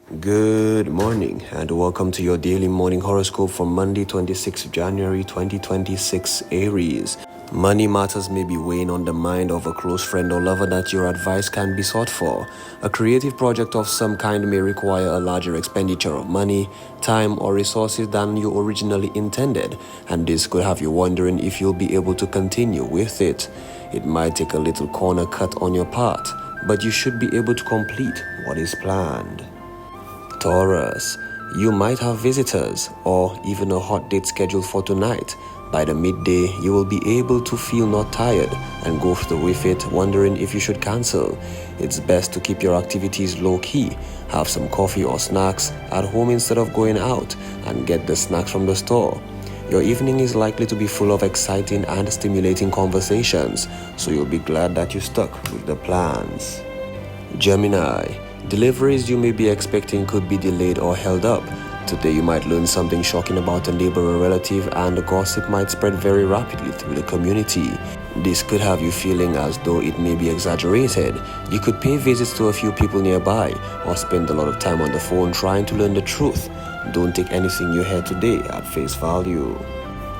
Good morning and welcome to your daily morning horoscope for Monday 26th January 2026 Aries. Money matters may be weighing on the mind of a close friend or lover that your advice can be sought for. A creative project of some kind may require a larger expenditure of money, time or resources than you originally intended, and this could have you wondering if you'll be able to continue with it. It might take a little corner cut on your part, but you should be able to complete what is planned. Taurus, you might have visitors or even a hot date scheduled for tonight. By the midday, you will be able to feel not tired and go through with it, wondering if you should cancel. It's best to keep your activities low-key. Have some coffee or snacks at home instead of going out, and get the snacks from the store. Your evening is likely to be full of exciting and stimulating conversations, so you'll be glad that you stuck with the plans. Gemini, deliveries you may be expecting could be delayed or held up. Today you might learn something shocking about a neighbor or relative, and the gossip might spread very rapidly through the community. This could have you feeling as though it may be exaggerated. You could pay visits to a few people nearby or spend a lot of time on the phone trying to learn the truth. Don't take anything you hear today at face value.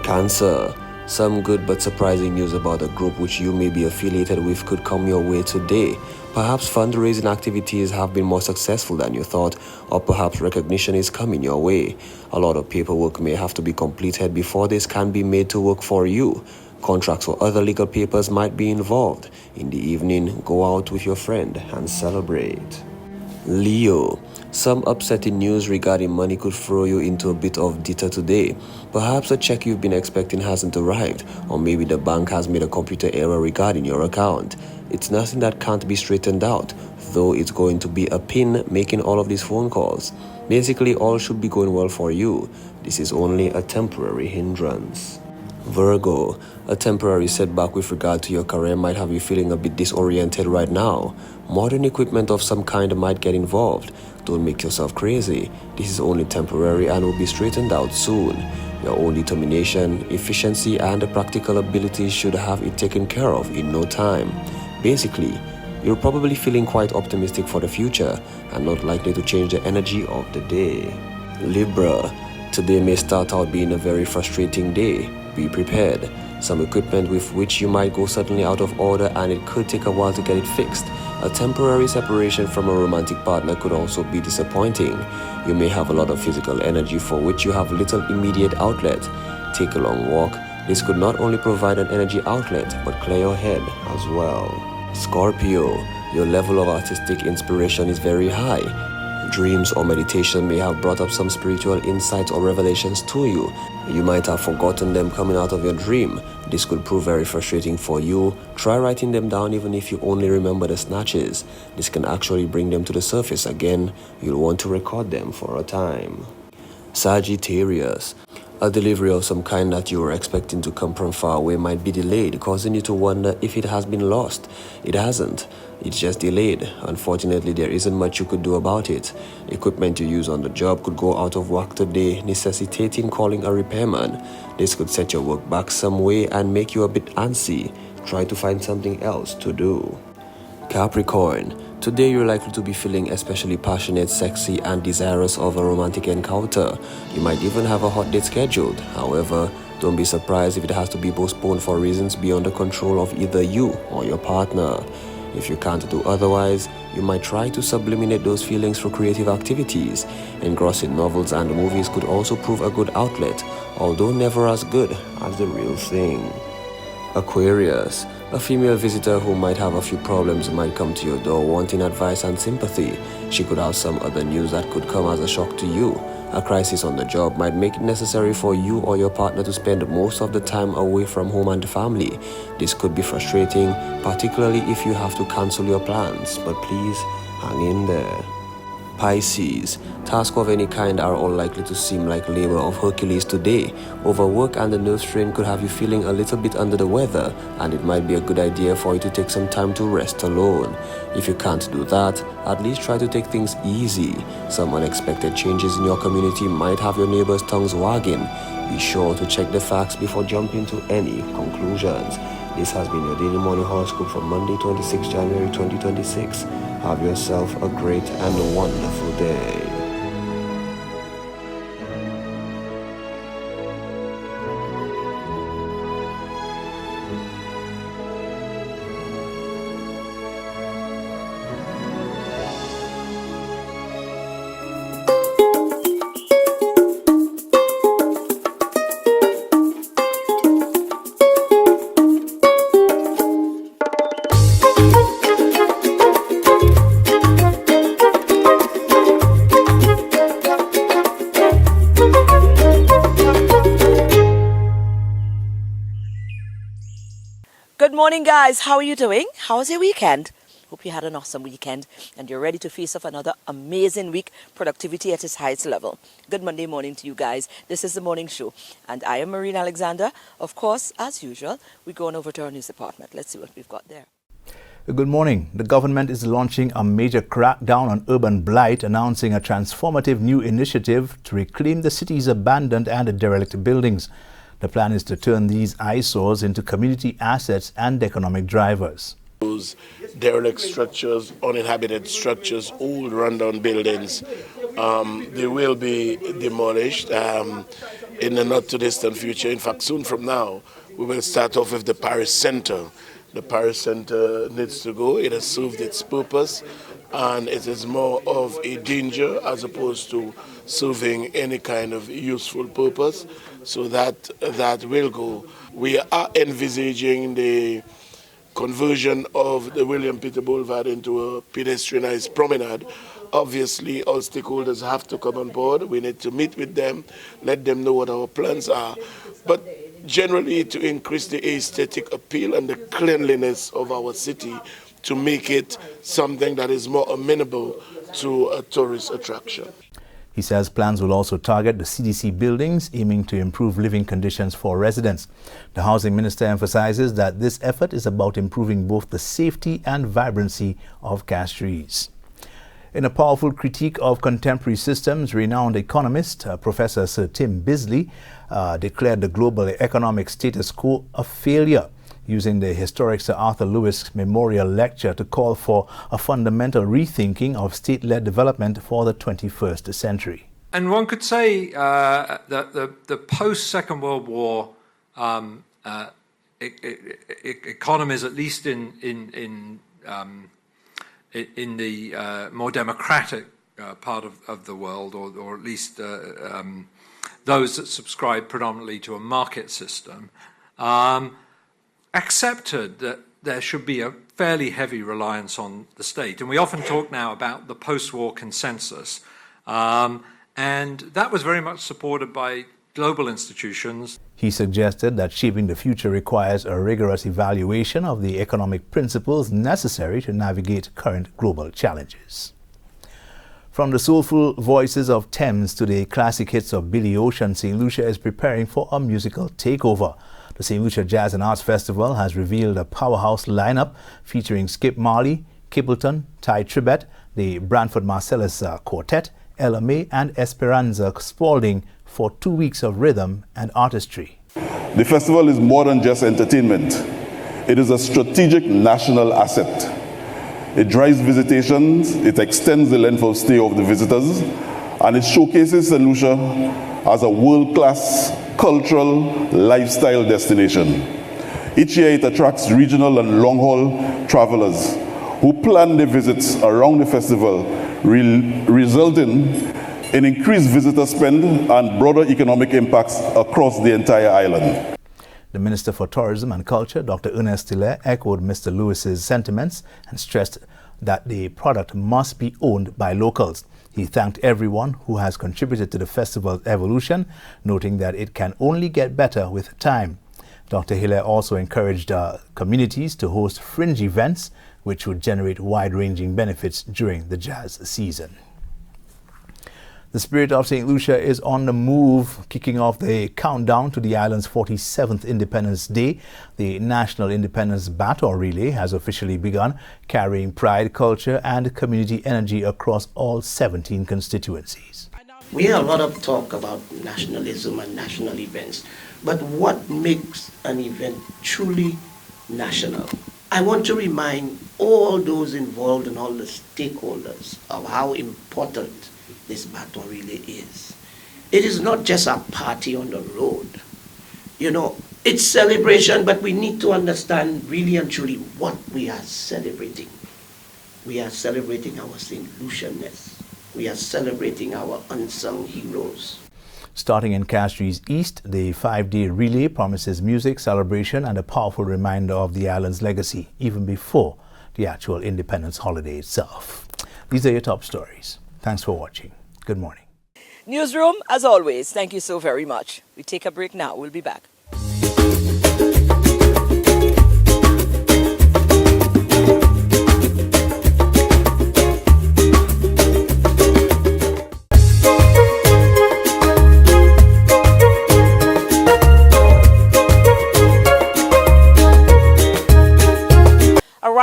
Cancer, some good but surprising news about a group which you may be affiliated with could come your way today. Perhaps fundraising activities have been more successful than you thought, or perhaps recognition is coming your way. A lot of paperwork may have to be completed before this can be made to work for you. Contracts or other legal papers might be involved. In the evening, go out with your friend and celebrate. Leo, some upsetting news regarding money could throw you into a bit of jitter today. Perhaps a check you've been expecting hasn't arrived, or maybe the bank has made a computer error regarding your account. It's nothing that can't be straightened out, though it's going to be a pain making all of these phone calls. Basically, all should be going well for you. This is only a temporary hindrance. Virgo, a temporary setback with regard to your career might have you feeling a bit disoriented right now. Modern equipment of some kind might get involved. Don't make yourself crazy. This is only temporary and will be straightened out soon. Your own determination, efficiency and practical abilities should have it taken care of in no time. Basically, you're probably feeling quite optimistic for the future and not likely to change the energy of the day. Libra, today may start out being a very frustrating day. Be prepared. Some equipment with which you might go suddenly out of order, and it could take a while to get it fixed. A temporary separation from a romantic partner could also be disappointing. You may have a lot of physical energy for which you have little immediate outlet. Take a long walk. This could not only provide an energy outlet, but clear your head as well. Scorpio, your level of artistic inspiration is very high. Dreams or meditation may have brought up some spiritual insights or revelations to you. You might have forgotten them coming out of your dream. This could prove very frustrating for you. Try writing them down even if you only remember the snatches. This can actually bring them to the surface again. You'll want to record them for a time. Sagittarius, a delivery of some kind that you were expecting to come from far away might be delayed, causing you to wonder if it has been lost. It hasn't. It's just delayed. Unfortunately, there isn't much you could do about it. Equipment you use on the job could go out of whack today, necessitating calling a repairman. This could set your work back some way and make you a bit antsy. Try to find something else to do. Capricorn, today you're likely to be feeling especially passionate, sexy, and desirous of a romantic encounter. You might even have a hot date scheduled. However, don't be surprised if it has to be postponed for reasons beyond the control of either you or your partner. If you can't do otherwise, you might try to subliminate those feelings through creative activities. Engrossing novels and movies could also prove a good outlet, although never as good as the real thing. Aquarius, a female visitor who might have a few problems might come to your door wanting advice and sympathy. She could have some other news that could come as a shock to you. A crisis on the job might make it necessary for you or your partner to spend most of the time away from home and family. This could be frustrating, particularly if you have to cancel your plans, but please hang in there. Pisces, tasks of any kind are all likely to seem like labor of Hercules today. Overwork and the nerve strain could have you feeling a little bit under the weather, and it might be a good idea for you to take some time to rest alone. If you can't do that, at least try to take things easy. Some unexpected changes in your community might have your neighbors' tongues wagging. Be sure to check the facts before jumping to any conclusions. This has been your daily morning horoscope for Monday, 26 January 2026. Have yourself a great and wonderful day. morning, guys. How are you doing? How was your weekend? Hope you had an awesome weekend and you're ready to face off another amazing week, productivity at its highest level. Good Monday morning to you guys. This is the morning show and I am Maureen Alexander. Of course, as usual, we're going over to our news department. Let's see what we've got there. Good morning. The government is launching a major crackdown on urban blight, announcing a transformative new initiative to reclaim the city's abandoned and derelict buildings. The plan is to turn these eyesores into community assets and economic drivers. Those derelict structures, uninhabited structures, old rundown buildings, they will be demolished in the not too distant future. In fact, soon from now, we will start off with the Paris Center. The Paris Center needs to go. It has served its purpose and it is more of a danger as opposed to serving any kind of useful purpose. So that will go. We are envisaging the conversion of the William Peter Boulevard into a pedestrianized promenade. Obviously, all stakeholders have to come on board. We need to meet with them, let them know what our plans are. But generally to increase the aesthetic appeal and the cleanliness of our city to make it something that is more amenable to a tourist attraction. He says plans will also target the CDC buildings, aiming to improve living conditions for residents. The housing minister emphasizes that this effort is about improving both the safety and vibrancy of Castries. In a powerful critique of contemporary systems, renowned economist Professor Sir Tim Bisley declared the global economic status quo a failure, using the historic Sir Arthur Lewis Memorial Lecture to call for a fundamental rethinking of state-led development for the 21st century. And one could say that the post-Second World War economies, at least in the more democratic part of the world, or at least those that subscribe predominantly to a market system, accepted that there should be a fairly heavy reliance on the state. And we often talk now about the post-war consensus. And that was very much supported by global institutions. He suggested that shaping the future requires a rigorous evaluation of the economic principles necessary to navigate current global challenges. From the soulful voices of Thames to the classic hits of Billy Ocean, St. Lucia is preparing for a musical takeover. The St. Lucia Jazz and Arts Festival has revealed a powerhouse lineup featuring Skip Marley, Kippleton, Ty Tribbett, the Branford Marcellus Quartet, Ella May and Esperanza Spalding for 2 weeks of rhythm and artistry. The festival is more than just entertainment. It is a strategic national asset. It drives visitations, it extends the length of stay of the visitors, and it showcases St. Lucia as a world-class cultural lifestyle destination. Each year it attracts regional and long-haul travelers who plan their visits around the festival, resulting in increased visitor spend and broader economic impacts across the entire island. The Minister for Tourism and Culture, Dr. Ernest Tiller, echoed Mr. Lewis's sentiments and stressed that the product must be owned by locals. He thanked everyone who has contributed to the festival's evolution, noting that it can only get better with time. Dr. Hiller also encouraged communities to host fringe events, which would generate wide-ranging benefits during the jazz season. The spirit of St. Lucia is on the move, kicking off the countdown to the island's 47th Independence Day. The National Independence Baton Relay has officially begun, carrying pride, culture and community energy across all 17 constituencies. We hear a lot of talk about nationalism and national events, but what makes an event truly national? I want to remind all those involved and all the stakeholders of how important this baton relay is. It is not just a party on the road. You know, it's celebration, but we need to understand really and truly what we are celebrating. We are celebrating our St. Lucianness. We are celebrating our unsung heroes. Starting in Castries East, the 5-day relay promises music, celebration and a powerful reminder of the island's legacy, even before the actual independence holiday itself. These are your top stories. Thanks for watching. Good morning. Newsroom, as always, thank you so very much. We take a break now. We'll be back.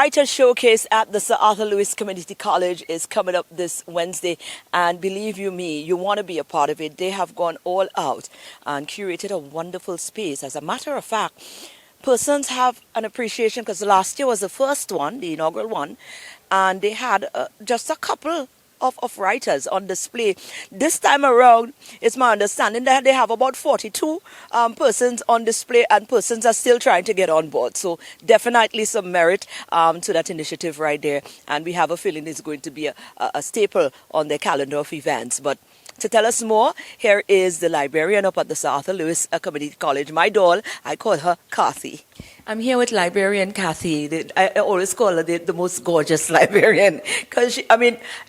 Writers Showcase at the Sir Arthur Lewis Community College is coming up this Wednesday, and believe you me, you want to be a part of it. They have gone all out and curated a wonderful space. As a matter of fact, persons have an appreciation because last year was the first one, the inaugural one, and they had just a couple of writers on display. This time around, it's my understanding that they have about 42 persons on display, and persons are still trying to get on board. So definitely some merit to that initiative right there. And we have a feeling it's going to be a staple on their calendar of events. But to tell us more, here is the librarian up at the Sir Arthur Lewis Community College. My doll, I call her Kathy. I'm here with librarian Kathy. I always call her the most gorgeous librarian because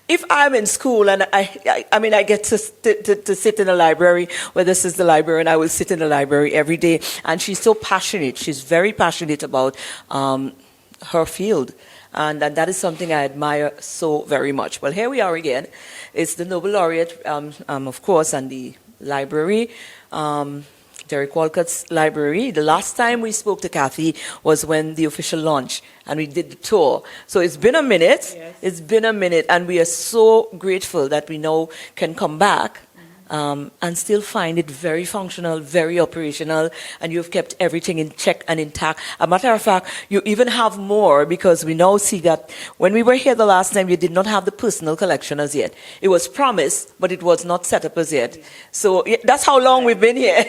if I'm in school and I get to sit in a library, where this is the librarian, I will sit in the library every day, and she's so passionate. She's very passionate about her field. And that is something I admire so very much. Well, here we are again. It's the Nobel Laureate, of course, and the library, Derek Walcott's library. The last time we spoke to Kathy was when the official launch, and we did the tour. So it's been a minute. Yes. It's been a minute, and we are so grateful that we now can come back and still find it very functional, very operational, and you've kept everything in check and intact. A matter of fact, you even have more, because we now see that when we were here the last time, you did not have the personal collection as yet. It was promised, but it was not set up as yet. So that's how long we've been here.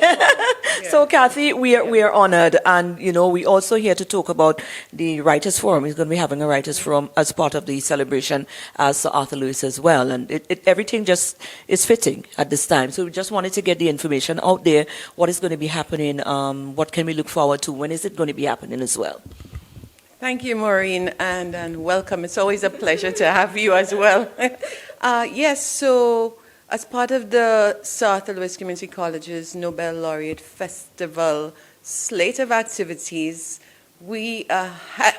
So Kathy, we are honored, and we also here to talk about the Writers Forum. We're going to be having a Writers Forum as part of the celebration as Sir Arthur Lewis as well, and everything just is fitting at this time. So we just wanted to get the information out there. What is going to be happening? What can we look forward to? When is it going to be happening as well? Thank you, Maureen, and welcome. It's always a pleasure to have you as well. Yes, so as part of the Sir Arthur Lewis Community College's Nobel Laureate Festival slate of activities, we are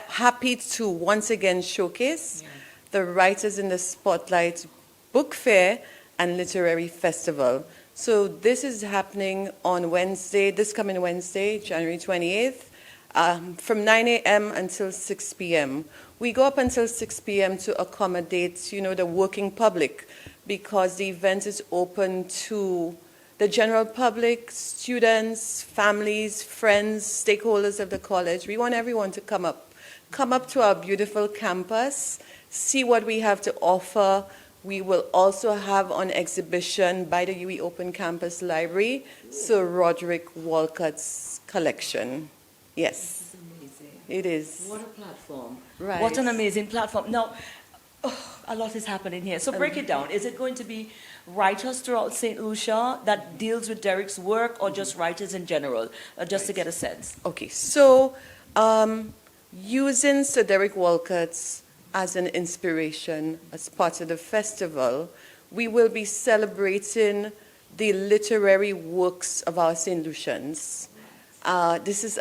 happy to once again showcase the Writers in the Spotlight Book Fair and Literary Festival. So this is happening on Wednesday, this coming Wednesday, January 28th, from 9 a.m. until 6 p.m. We go up until 6 p.m. to accommodate, the working public, because the event is open to the general public, students, families, friends, stakeholders of the college. We want everyone to come up to our beautiful campus, see what we have to offer. We will also have on exhibition by the UE Open Campus Library, Sir Roderick Walcott's collection. Yes. Amazing. It is. What a platform. Right. What an amazing platform. Now, a lot is happening here. So break it down. Is it going to be writers throughout St. Lucia that deals with Derek's work, or just writers in general, just to get a sense? Okay, so using Sir Derek Walcott's as an inspiration, as part of the festival, we will be celebrating the literary works of our St. Lucians. This is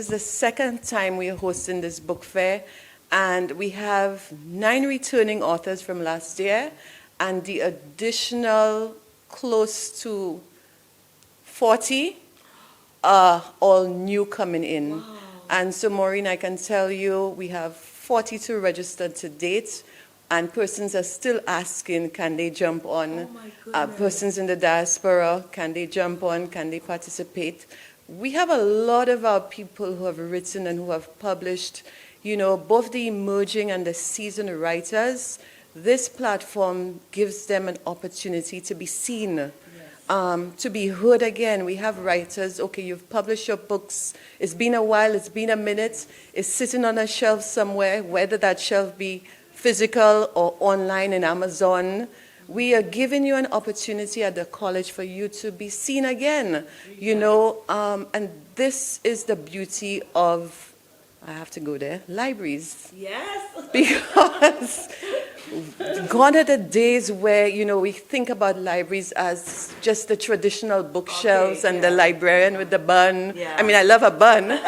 the second time we are hosting this book fair, and we have 9 returning authors from last year, and the additional close to 40 are all new coming in. Wow. And so, Maureen, I can tell you we have 42 registered to date, and persons are still asking, can they jump on? Persons in the diaspora, can they jump on? Can they participate? We have a lot of our people who have written and who have published, both the emerging and the seasoned writers. This platform gives them an opportunity to be seen, to be heard again. We have writers, okay, you've published your books, it's been a while, it's been a minute, it's sitting on a shelf somewhere, whether that shelf be physical or online in Amazon. We are giving you an opportunity at the college for you to be seen again, and this is the beauty of, I have to go there, libraries. Yes. Because gone are the days where, we think about libraries as just the traditional bookshelves and the librarian with the bun. Yeah. I mean, I love a bun.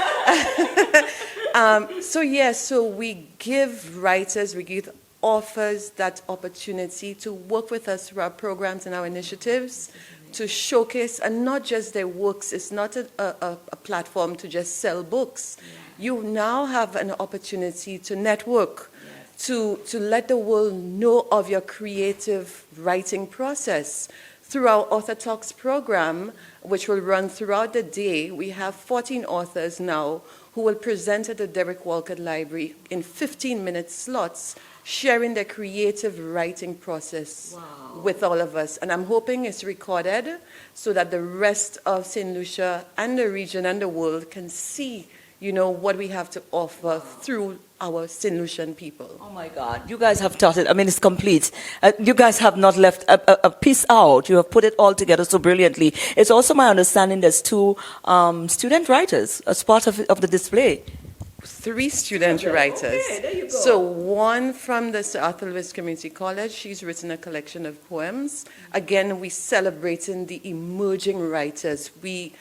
So we give writers, we give authors that opportunity to work with us through our programs and our initiatives. to showcase, and not just their works. It's not a platform to just sell books. You now have an opportunity to network, to let the world know of your creative writing process. Through our Author Talks program, which will run throughout the day, we have 14 authors now who will present at the Derek Walcott Library in 15-minute slots, sharing their creative writing process with all of us. And I'm hoping it's recorded so that the rest of St. Lucia and the region and the world can see, what we have to offer through our St. Lucian people. Oh my God, you guys have taught it. I mean, it's complete. You guys have not left a piece out. You have put it all together so brilliantly. It's also my understanding there's 2 student writers as part of the display. 3 student writers. Okay, there you go. So one from the Sir Arthur Lewis Community College, she's written a collection of poems. Again, we're celebrating the emerging writers. We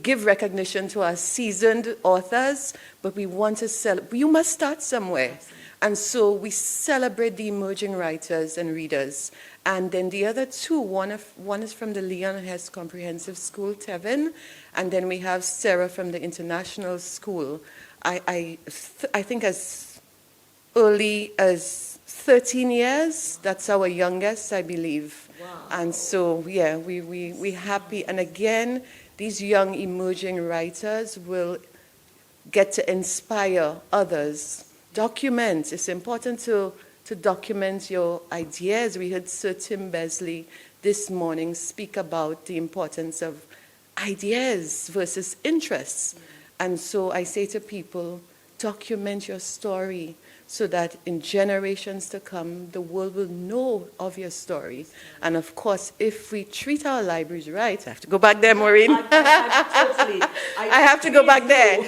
give recognition to our seasoned authors, but we want to you must start somewhere. And so we celebrate the emerging writers and readers. And then the other 2, one is from the Leon Hess Comprehensive School, Tevin, and then we have Sarah from the International School. I think as early as 13 years, that's our youngest, I believe. Wow. And so, yeah, we're happy. And again, these young emerging writers will get to inspire others. Document. It's important to document your ideas. We heard Sir Tim Besley this morning speak about the importance of ideas versus interests. And so I say to people, document your story so that in generations to come, the world will know of your story. And of course, if we treat our libraries right, I have to go back there, Maureen. I have to go back there.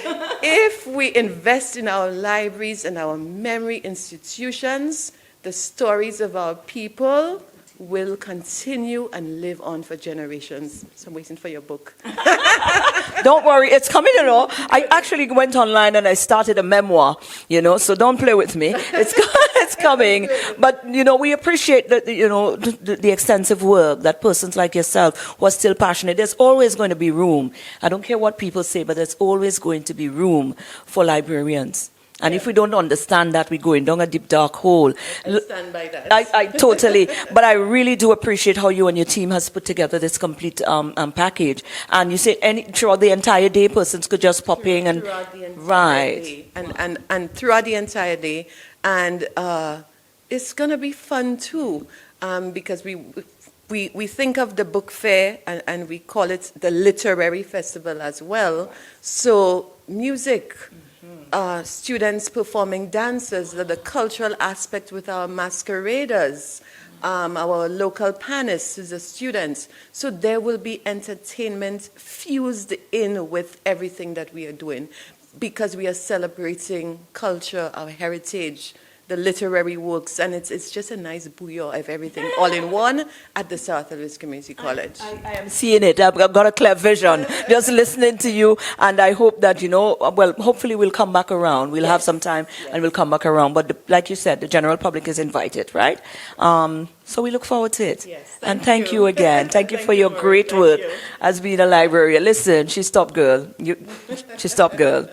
If we invest in our libraries and our memory institutions, the stories of our people will continue and live on for generations. So I'm waiting for your book. Don't worry, it's coming, I actually went online and I started a memoir, so don't play with me. It's coming. But, we appreciate the extensive work that persons like yourself who are still passionate. There's always going to be room. I don't care what people say, but there's always going to be room for librarians. And if we don't understand that, we're going down a deep, dark hole. I stand by that. I totally. But I really do appreciate how you and your team has put together this complete package. And you say throughout the entire day, persons could just pop in and throughout the entire day. And throughout the entire day. And it's going to be fun too, because we think of the book fair and we call it the literary festival as well. So music. Students performing dances, the cultural aspect with our masqueraders, our local panists is the students. So there will be entertainment fused in with everything that we are doing because we are celebrating culture, our heritage, the literary works, and it's just a nice bouillon of everything all in one at the Sir Arthur Lewis Community College. I am seeing it. I've got a clear vision just listening to you, and I hope that, hopefully we'll come back around. We'll have some time and we'll come back around. But like you said, the general public is invited, right? So we look forward to it. Yes, thank you again. Thank you for your great work as being a librarian. Listen, she's top girl. She's top girl.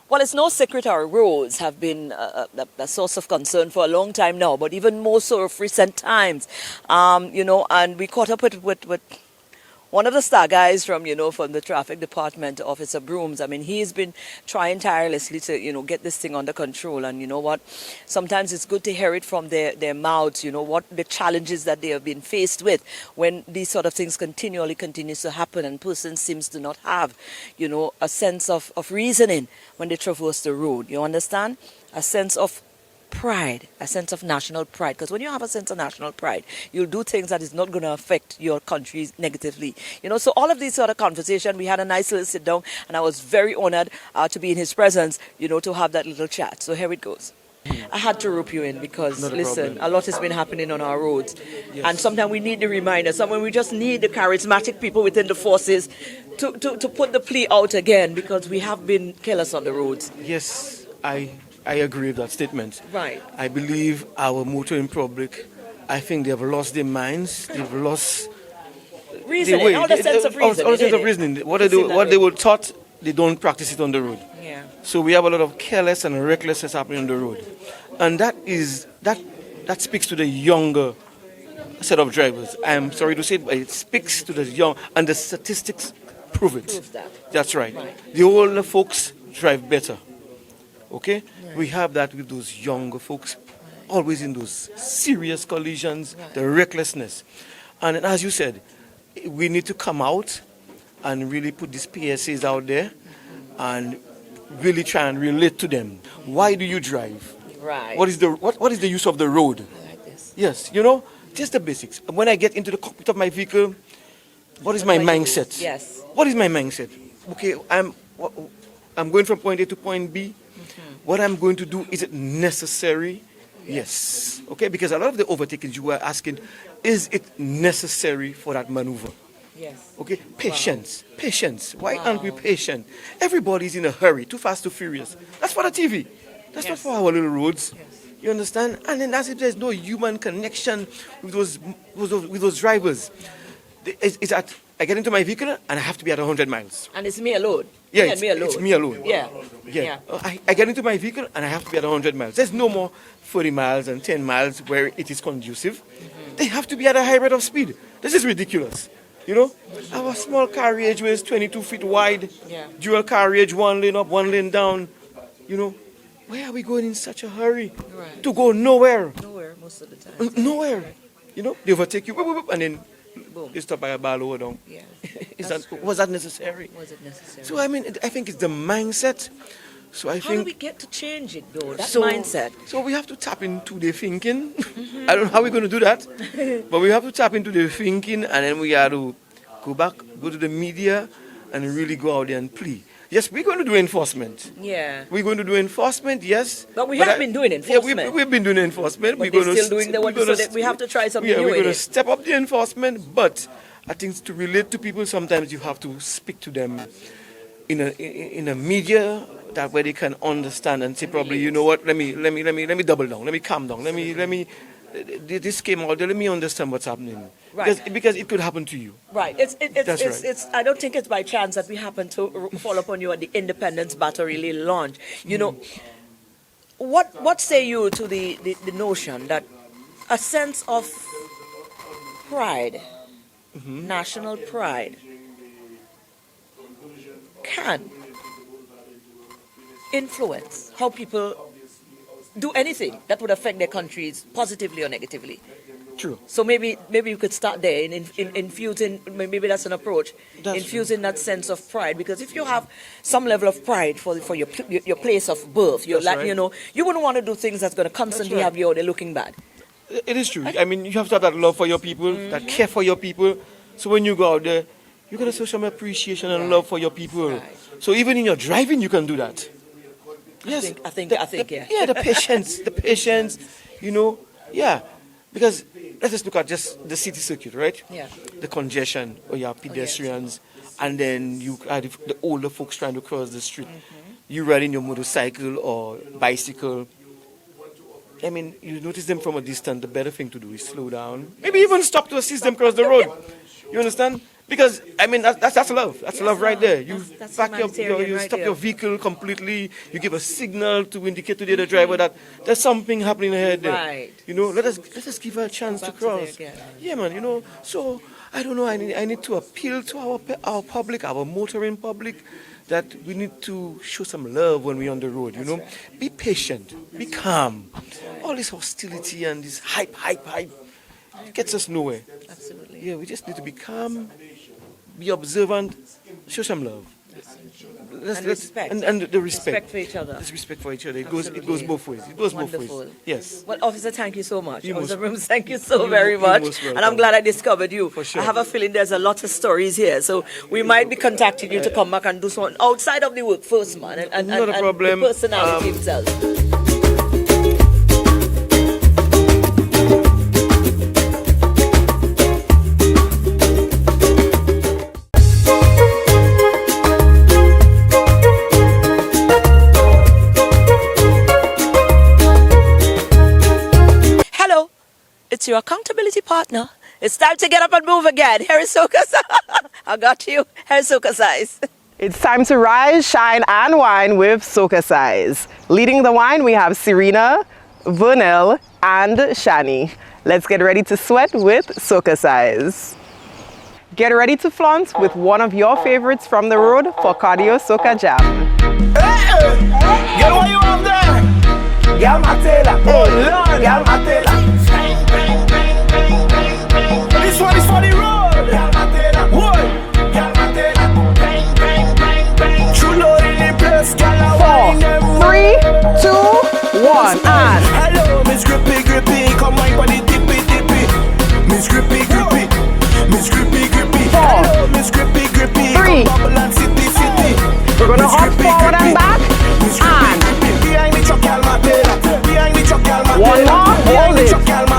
Well, it's no secret our roads have been a source of concern for a long time now, but even more so of recent times. And we caught up with one of the star guys from the traffic department, Officer Brooms. I mean, he's been trying tirelessly to, get this thing under control. And you know what? Sometimes it's good to hear it from their mouths, what the challenges that they have been faced with when these sort of things continues to happen and person seems to not have, a sense of reasoning when they traverse the road. You understand? A sense of pride, a sense of national pride. Because when you have a sense of national pride, you'll do things that is not going to affect your country negatively. So all of these sort of conversation, we had a nice little sit down, and I was very honored to be in his presence, to have that little chat. So here it goes. I had to rope you in because, listen, a lot has been happening on our roads. And sometimes we need the reminder. Sometimes we just need the charismatic people within the forces to put the plea out again because we have been careless on the roads. Yes, I agree with that statement. Right. I believe our motoring public, I think they have lost their minds. They've lost reasoning, all the sense of reasoning. All the sense of reasoning. What they were taught, they don't practice it on the road. Yeah. So we have a lot of careless and recklessness happening on the road. And that speaks to the younger set of drivers. I'm sorry to say it, but it speaks to the young, and the statistics prove it. Proves that. That's right. The older folks drive better. Okay? Right. We have that with those younger folks, always in those serious collisions, the recklessness. And as you said, we need to come out and really put these PSAs out there and really try and relate to them. Why do you drive? Right. What is the use of the road? I like this. Yes, just the basics. When I get into the cockpit of my vehicle, what is my mindset? Yes. What is my mindset? Okay, I'm going from point A to point B. What I'm going to do, is it necessary? Yes. Okay, because a lot of the overtakings you were asking, is it necessary for that maneuver? Yes. Okay, patience. Patience. Why aren't we patient? Everybody's in a hurry, too fast, too furious. That's for the TV. That's not for our little roads. You understand? And then that's if there's no human connection with those drivers. It's that I get into my vehicle and I have to be at 100 miles. And it's me alone. Yeah, it's me alone. It's me alone. Yeah. I get into my vehicle and I have to be at 100 miles. There's no more 40 miles and 10 miles where it is conducive. They have to be at a high rate of speed. This is ridiculous. Our small carriage is 22 feet wide. Dual carriage, one lane up, one lane down. Where are we going in such a hurry? Right. To go nowhere. Nowhere most of the time. Nowhere. They overtake you, and then Boom. you stop by a bar lower down. Yeah. Was that necessary? Was it necessary? So I think it's the mindset. So How do we get to change it though? That mindset. So we have to tap into the thinking. I don't know how we're going to do that, but we have to tap into the thinking, and then we have to go back, go to the media, and really go out there and plea. Yes, we're going to do enforcement. Yeah. We're going to do enforcement, yes. But we have been doing enforcement. Yeah, we've been doing enforcement. But we're still doing the one, so that we have to try something new. We're going to step up the enforcement, but I think to relate to people, sometimes you have to speak to them in a media that where they can understand and say, probably, you know what? Let me double down. Let me calm down. Let me. This came out there. Let me understand what's happening. Right. Because it could happen to you. Right. It's I don't think it's by chance that we happen to fall upon you at the Independence Battle Relay launch. What say you to the notion that a sense of pride, national pride, can influence how people do anything that would affect their countries positively or negatively? True. So maybe you could start there in infusing, maybe that's an approach, infusing that sense of pride. Because if you have some level of pride for your place of birth, you wouldn't want to do things that's going to constantly have you out there looking bad. It is true. I mean, you have to have that love for your people, that care for your people. So when you go out there, you're going to show some appreciation and love for your people. Right. So even in your driving, you can do that. Yes, I think. Yeah, the patience, yeah. Because let's just look at just the city circuit, right? Yeah. The congestion, or you have pedestrians, and then you have the older folks trying to cross the street. You riding your motorcycle or bicycle. I mean, you notice them from a distance, the better thing to do is slow down. Maybe even stop to assist them cross the road. You understand? Because, I mean, that's love. That's love right there. You back you stop your vehicle completely. You give a signal to indicate to the other driver that there's something happening ahead there. Right. Let us give her a chance to cross. Yeah, man, So, I don't know, I need to appeal to our public, our motoring public, that we need to show some love when we're on the road, Right. Be patient, be calm. Right. All this hostility and this hype gets us nowhere. Absolutely. Yeah, we just need to be calm, be observant, show some love. Respect. And the respect. Respect for each other. There's respect for each other. It goes both ways. It goes Wonderful. both ways. Yes. Well, Officer, thank you so much. Officer Rooms, thank you so very much. And I'm glad I discovered you. For sure. I have a feeling there's a lot of stories here. So we might be contacting you to come back and do something outside of the work first, man. And not a problem. The personality himself. it's your accountability partner. It's time to get up and move again. Here is SocaCize. I got you. Here's SocaCize. It's time to rise, shine, and wine with SocaCize. Leading the wine, we have Serena, Vernell, and Shani. Let's get ready to sweat with SocaCize. Get ready to flaunt with one of your favorites from the road for Cardio Soca Jam. Girl, what you have there? Girl, my tailor. Oh Lord, girl, my tailor. This one is for the road. Girl, my tailor. What? Girl, my tailor. True love in the place. Girl, 4, 3, 2, 1, and hello, Miss Grippy, Grippy. Come wine for the dippy, dippy. Miss Grippy, Grippy. Miss Grippy, Grippy. Hello, Miss Grippy, Grippy. 3. Come bubble and city, city. We're gonna hop forward and back. And behind the truck, girl, my tailor. Behind the truck, girl, my tailor. one more, hold it. And behind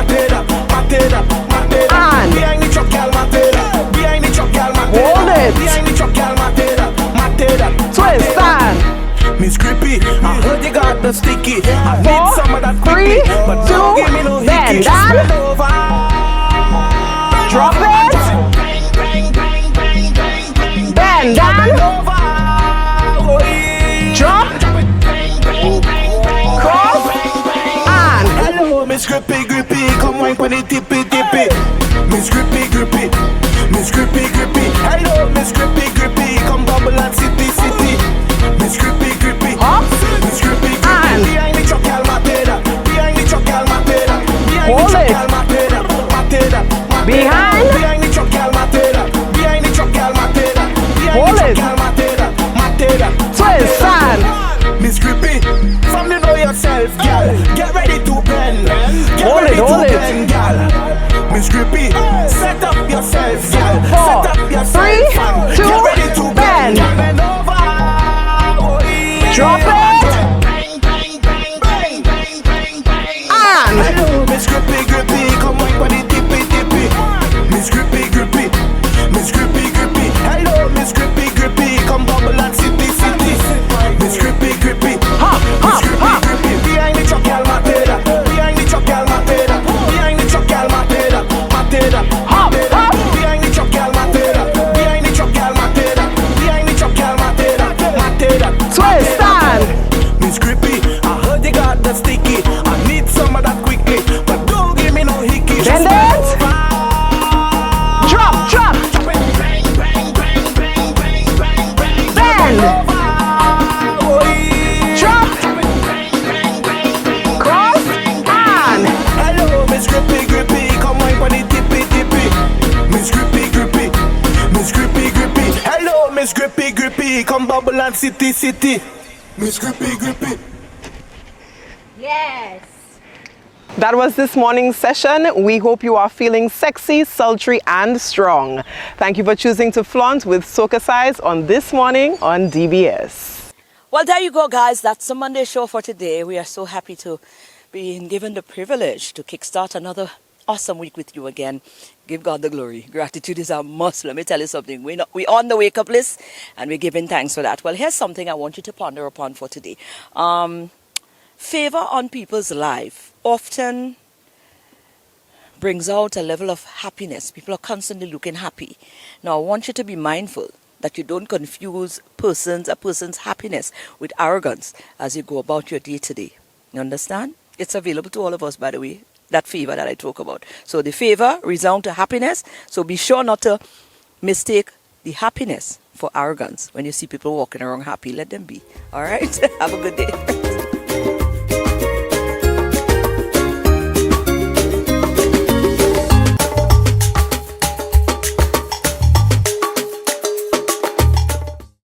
the truck, girl, my tailor. Behind the truck, girl, my tailor. hold it. Behind the truck, girl, my tailor. My tailor. Twist and Miss Grippy, I heard you got the sticky. I need 4, some of that 3, quickly, but don't 2, give me no bend hickey. and Bend over. drop it. Bend and Over. Oh, yeah. drop. Cross and Hello, Miss Grippy, Grippy. Come wine for the tippy, tippy. Miss Grippy, Grippy. Miss Grippy, Grippy. Hello, Miss Grippy, Grippy. Come bubble and city, city. Miss Grippy, Grippy. hop Miss Grippy, Grippy. and Behind the truck, girl, my tailor. Behind the truck, girl, my tailor. Behind hold the truck, it. girl, my tailor. My tailor. My Behind. Behind the truck, girl, my tailor. Behind the truck, girl, my tailor. Behind Hold the truck, it. girl, my tailor. My tailor. twist and Miss Grippy, from you know yourself, girl. Get ready to bend. Get Hold ready it, hold to it. bend, girl. Miss Grippy, set up yourself, girl. 4, Set up yourself. 3, 2, Get ready to bend. Bend over. Oh, yeah. Drop it. And Hello, Miss Grippy, Grippy. Come on for the tippy, tippy. Miss Grippy, Grippy. Miss Grippy, Grippy. Hello, Miss Grippy, Grippy. Come bubble and city, city. Miss Grippy, Grippy. hop, hop, hop. Behind the truck, girl, my tailor. Behind the truck, girl, my tailor. Behind the truck, girl, my tailor. My tailor. Hop, hop. Behind the truck, girl, my tailor. Behind the truck, girl, my tailor. Behind the truck, girl, my tailor. My tailor. Twist and Miss Grippy, I heard you got the sticky. I need some of that quickly, but don't give me no hickey. bend it. Drop, drop. Bend. Drop. Cross and Hello, Miss Grippy, Grippy. Come wine for the tippy, tippy. Miss Grippy, Grippy. Miss Grippy, Grippy. Hello, Miss Grippy, Grippy. Come bubble and city, city. Miss Grippy, Grippy. Yes. that was this morning's session. We hope you are feeling sexy, sultry, and strong. Thank you for choosing to flaunt with SocaCize on This Morning on DBS. Well, there you go, guys. That's the Monday show for today. We are so happy to be given the privilege to kickstart another awesome week with you again. Give God the glory. Gratitude is our must. Let me tell you something. We're on the wake-up list, and we're giving thanks for that. Well, here's something I want you to ponder upon for today. Favor on people's life often brings out a level of happiness. People are constantly looking happy. Now, I want you to be mindful that you don't confuse a person's happiness with arrogance as you go about your day to day. You understand? It's available to all of us, by the way, that favor that I talk about. So the favor resound to happiness. So be sure not to mistake the happiness for arrogance. When you see people walking around happy, let them be. All right? Have a good day.